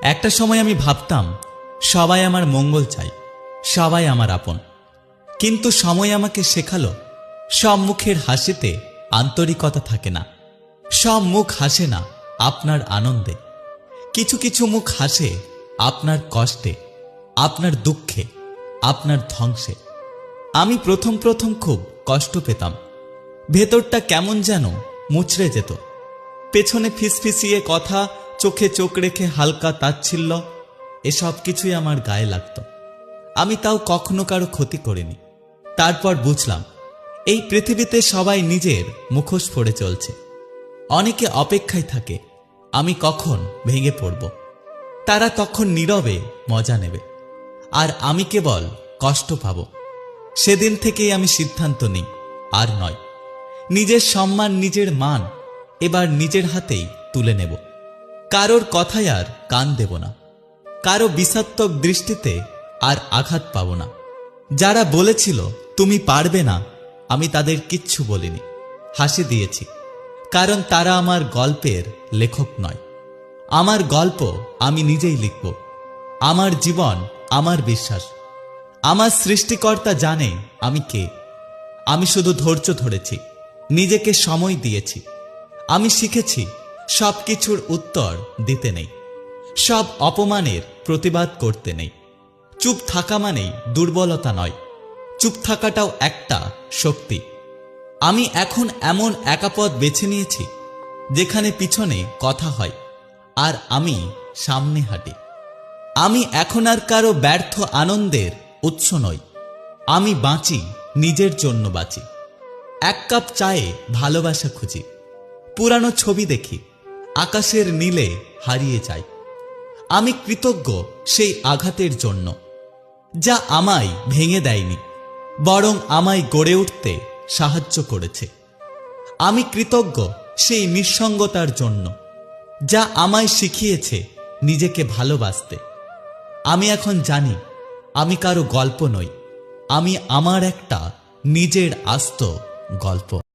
একটা সময় আমি ভাবতাম সবাই আমার মঙ্গল চায়, সবাই আমার আপন। কিন্তু সময় আমাকে শেখালো সব মুখের হাসিতে আন্তরিকতা থাকে না, সব মুখ হাসে না আপনার আনন্দে। কিছু কিছু মুখ হাসে আপনার কষ্টে, আপনার দুঃখে, আপনার ধ্বংসে। আমি প্রথম প্রথম খুব কষ্ট পেতাম, ভেতরটা কেমন যেন মুচড়ে যেত। পেছনে ফিসফিসিয়ে কথা, চোখে চোখ রেখে হালকা তাচ্ছিল্য, এসব কিছুই আমার গায়ে লাগত। আমি তাও কখনো কারো ক্ষতি করিনি। তারপর বুঝলাম এই পৃথিবীতে সবাই নিজের মুখোশ পরে চলছে। অনেকে অপেক্ষায় থাকে আমি কখন ভেঙে পড়ব, তারা তখন নীরবে মজা নেবে, আর আমি কেবল কষ্ট পাব। সেদিন থেকেই আমি সিদ্ধান্ত নিই, আর নয়, নিজের সম্মান, নিজের মান এবার নিজের হাতেই তুলে নেব। কারোর কথায় আর কান দেব না, কারো বিষাত্মক দৃষ্টিতে আর আঘাত পাব না। যারা বলেছিল তুমি পারবে না, আমি তাদের কিচ্ছু বলিনি, হাসি দিয়েছি, কারণ তারা আমার গল্পের লেখক নয়। আমার গল্প আমি নিজেই লিখব, আমার জীবন, আমার বিশ্বাস। আমার সৃষ্টিকর্তা জানে আমি কে। আমি শুধু ধৈর্য ধরেছি, নিজেকে সময় দিয়েছি। আমি শিখেছি সব কিছুর উত্তর দিতে নেই, সব অপমানের প্রতিবাদ করতে নেই। চুপ থাকা মানেই দুর্বলতা নয়, চুপ থাকাটাও একটা শক্তি। আমি এখন এমন একা পথ বেছে নিয়েছি যেখানে পিছনে কথা হয় আর আমি সামনে হাঁটি। আমি এখন আর কারো ব্যর্থ আনন্দের উৎস নই। আমি বাঁচি, নিজের জন্য বাঁচি। এক কাপ চায়ে ভালোবাসা খুঁজি, পুরানো ছবি দেখি, আকাশের নীলে হারিয়ে যাই। আমি কৃতজ্ঞ সেই আঘাতের জন্য, যা আমায় ভেঙে দেয়নি, বরং আমায় গড়ে উঠতে সাহায্য করেছে। আমি কৃতজ্ঞ সেই নিঃসঙ্গতার জন্য, যা আমায় শিখিয়েছে নিজেকে ভালোবাসতে। আমি এখন জানি আমি কারো গল্প নই, আমি আমার একটা নিজের আস্ত গল্প।